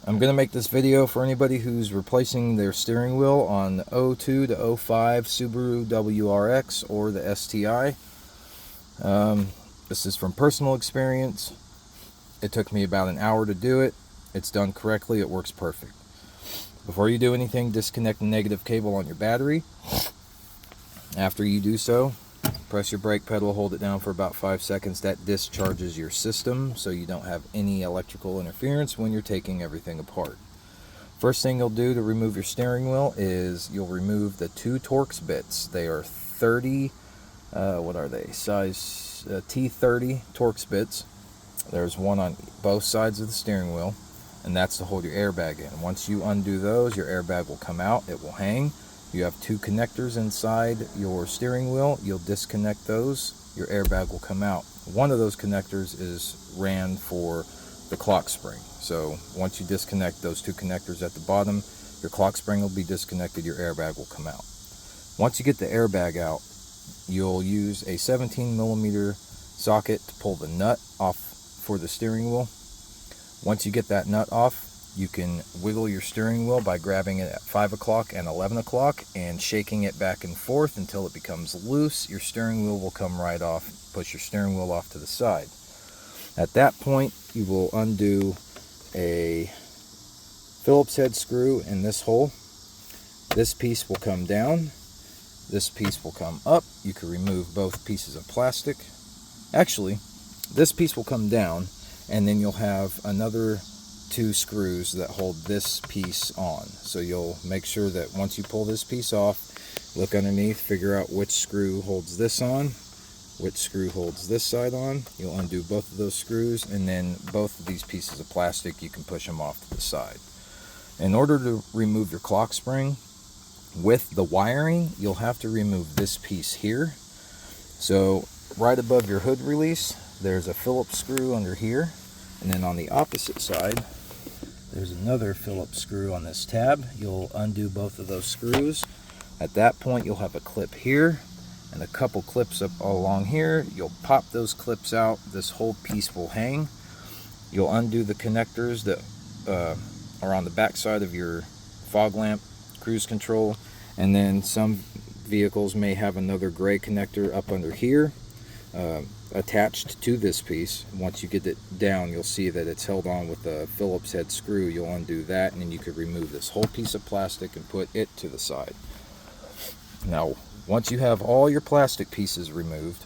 I'm going to make this video for anybody who's replacing their steering wheel on the 02 to 05 Subaru WRX or the STI. This is from personal experience. It took me about an hour to do it. It's done correctly. It works perfect. Before you do anything, disconnect the negative cable on your battery. After you do so, press your brake pedal, hold it down for about 5 seconds. That discharges your system so you don't have any electrical interference when you're taking everything apart. First thing you'll do to remove your steering wheel is you'll remove the two Torx bits. They are 30, what are they? Size T30 Torx bits. There's one on both sides of the steering wheel, and that's to hold your airbag in. Once you undo those, your airbag will come out. It will hang. You have two connectors inside your steering wheel. You'll disconnect those. Your airbag will come out. One of those connectors is ran for the clock spring. So once you disconnect those two connectors at the bottom, your clock spring will be disconnected. Your airbag will come out. Once you get the airbag out, you'll use a 17mm socket to pull the nut off for the steering wheel. Once you get that nut off, you can wiggle your steering wheel by grabbing it at 5 o'clock and 11 o'clock and shaking it back and forth until it becomes loose. Your steering wheel will come right off. Push your steering wheel off to the side. At that point, you will undo a Phillips head screw in this hole. This piece will come down. This piece will come up. You can remove both pieces of plastic. Actually, this piece will come down, and then you'll have another two screws that hold this piece on. So you'll make sure that once you pull this piece off, look underneath, figure out which screw holds this on, which screw holds this side on. You'll undo both of those screws, and then both of these pieces of plastic, you can push them off to the side. In order to remove your clock spring with the wiring, you'll have to remove this piece here. So right above your hood release, there's a Phillips screw under here, and then on the opposite side, there's another Phillips screw on this tab. You'll undo both of those screws. At that point, you'll have a clip here and a couple clips up along here. You'll pop those clips out. This whole piece will hang. You'll undo the connectors that are on the back side of your fog lamp, cruise control, and then some vehicles may have another gray connector up under here attached to this piece. Once you get it down, you'll see that it's held on with a Phillips head screw. You'll undo that, and then you could remove this whole piece of plastic and put it to the side. Now, once you have all your plastic pieces removed,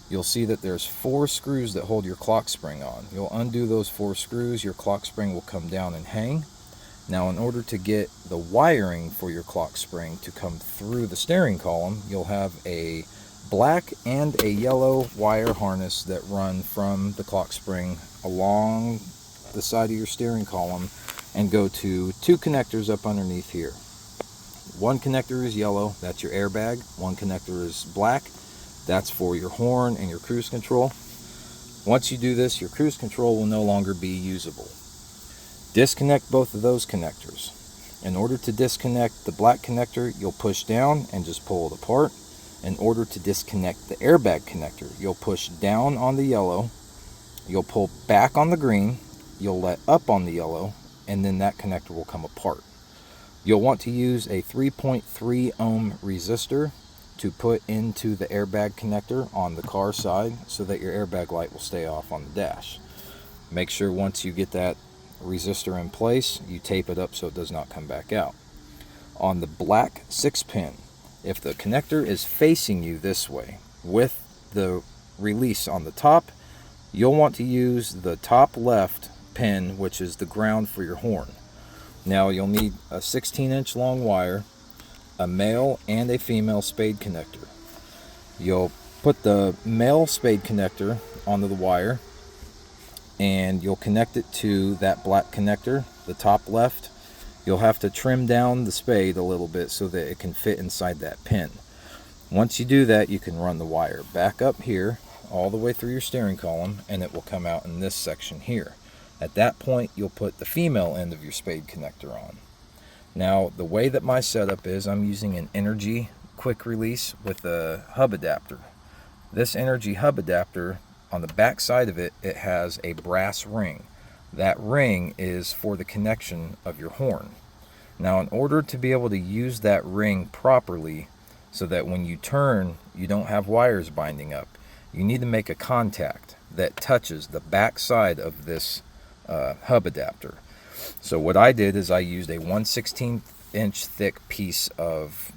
you'll see that there's 4 screws that hold your clock spring on. You'll undo those 4 screws. Your clock spring will come down and hang. Now, in order to get the wiring for your clock spring to come through the steering column, you'll have a black and a yellow wire harness that run from the clock spring along the side of your steering column and go to 2 connectors up underneath here. One connector is yellow, that's your airbag. One connector is black, that's for your horn and your cruise control. Once you do this, your cruise control will no longer be usable. Disconnect both of those connectors. In order to disconnect the black connector, you'll push down and just pull it apart. In order to disconnect the airbag connector, you'll push down on the yellow, you'll pull back on the green, you'll let up on the yellow, and then that connector will come apart. You'll want to use a 3.3 ohm resistor to put into the airbag connector on the car side so that your airbag light will stay off on the dash. Make sure once you get that resistor in place, you tape it up so it does not come back out. On the black 6-pin, if the connector is facing you this way with the release on the top, you'll want to use the top left pin, which is the ground for your horn. Now you'll need a 16-inch long wire, a male and a female spade connector. You'll put the male spade connector onto the wire, and you'll connect it to that black connector, the top left. You'll have to trim down the spade a little bit so that it can fit inside that pin. Once you do that, you can run the wire back up here all the way through your steering column, and it will come out in this section here. At that point, you'll put the female end of your spade connector on. Now, the way that my setup is, I'm using an Energy quick release with a hub adapter. This Energy hub adapter, on the back side of it, it has a brass ring. That ring is for the connection of your horn. Now, in order to be able to use that ring properly, so that when you turn, you don't have wires binding up, you need to make a contact that touches the back side of this hub adapter. So what I did is I used a 1/16 inch thick piece of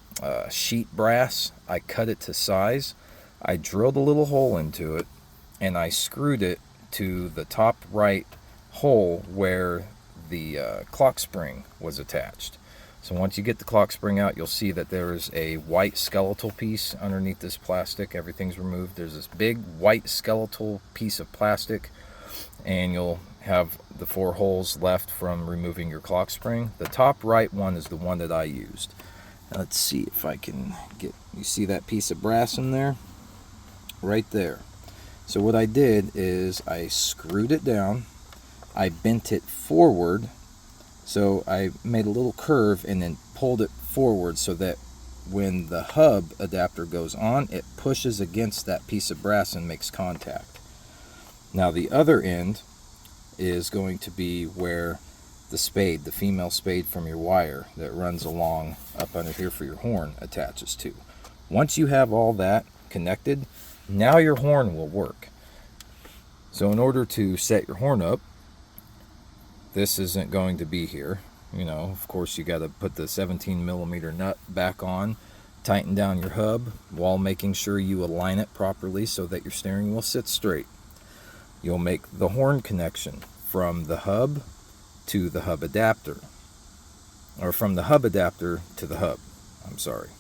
sheet brass. I cut it to size. I drilled a little hole into it, and I screwed it to the top right hole where the clock spring was attached. So once you get the clock spring out, you'll see that there's a white skeletal piece underneath this plastic. Everything's removed. There's this big white skeletal piece of plastic, and you'll have the 4 holes left from removing your clock spring. The top right one is the one that I used. Now let's see if I can get, you see that piece of brass in there? Right there. So what I did is I screwed it down, I bent it forward, so I made a little curve and then pulled it forward so that when the hub adapter goes on, it pushes against that piece of brass and makes contact. Now the other end is going to be where the spade, the female spade from your wire that runs along up under here for your horn, attaches to. Once you have all that connected, now your horn will work. So in order to set your horn up, this isn't going to be here. You know, of course, you got to put the 17mm nut back on, tighten down your hub while making sure you align it properly so that your steering wheel sits straight. You'll make the horn connection from the hub to the hub adapter, or from the hub adapter to the hub. I'm sorry.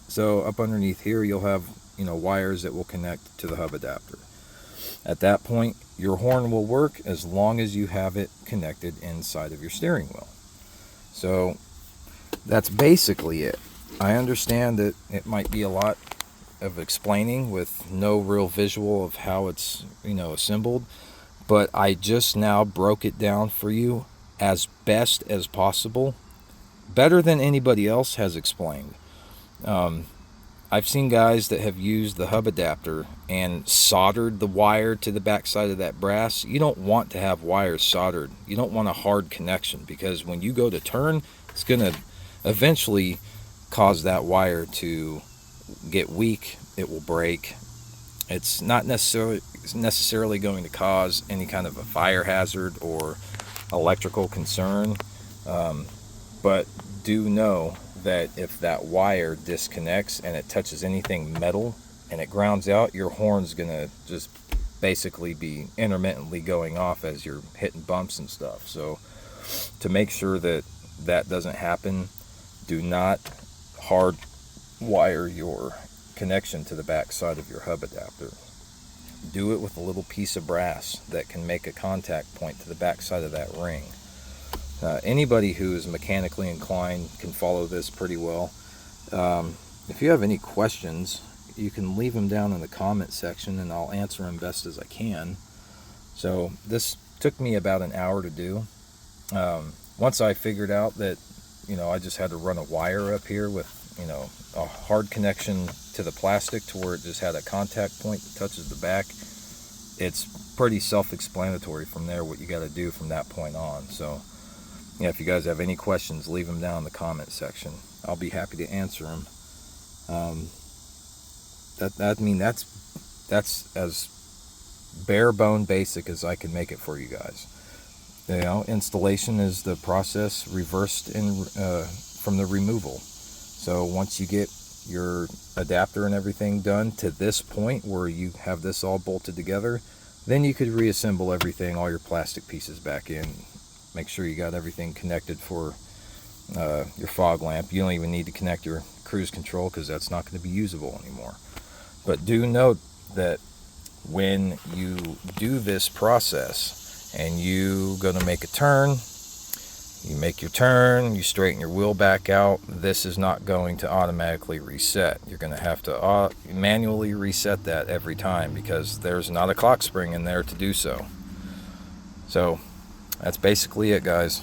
So up underneath here, you'll have, you know, wires that will connect to the hub adapter. At that point, your horn will work as long as you have it connected inside of your steering wheel. So that's basically it. I understand that it might be a lot of explaining with no real visual of how it's, you know, assembled, but I just now broke it down for you as best as possible, better than anybody else has explained. I've seen guys that have used the hub adapter and soldered the wire to the back side of that brass. You don't want to have wires soldered. You don't want a hard connection, because when you go to turn, it's going to eventually cause that wire to get weak. It will break. It's not necessarily going to cause any kind of a fire hazard or electrical concern, but do know that if that wire disconnects and it touches anything metal and it grounds out, your horn's gonna just basically be intermittently going off as you're hitting bumps and stuff. So to make sure that that doesn't happen, do not hard wire your connection to the back side of your hub adapter. Do it with a little piece of brass that can make a contact point to the back side of that ring. Anybody who is mechanically inclined can follow this pretty well. If you have any questions, you can leave them down in the comment section and I'll answer them best as I can. So this took me about an hour to do. Once I figured out that, you know, I just had to run a wire up here with, you know, a hard connection to the plastic to where it just had a contact point that touches the back, it's pretty self-explanatory from there what you got to do from that point on. So yeah, if you guys have any questions, leave them down in the comment section. I'll be happy to answer them. That's as bare bone basic as I can make it for you guys. You know, installation is the process reversed in from the removal. So once you get your adapter and everything done to this point where you have this all bolted together, then you could reassemble everything, all your plastic pieces back in. Make sure you got everything connected for your fog lamp. You don't even need to connect your cruise control because that's not going to be usable anymore. But do note that when you do this process and you going to make a turn, you make your turn, you straighten your wheel back out, this is not going to automatically reset. You're going to have to manually reset that every time because there's not a clock spring in there to do so. So that's basically it, guys.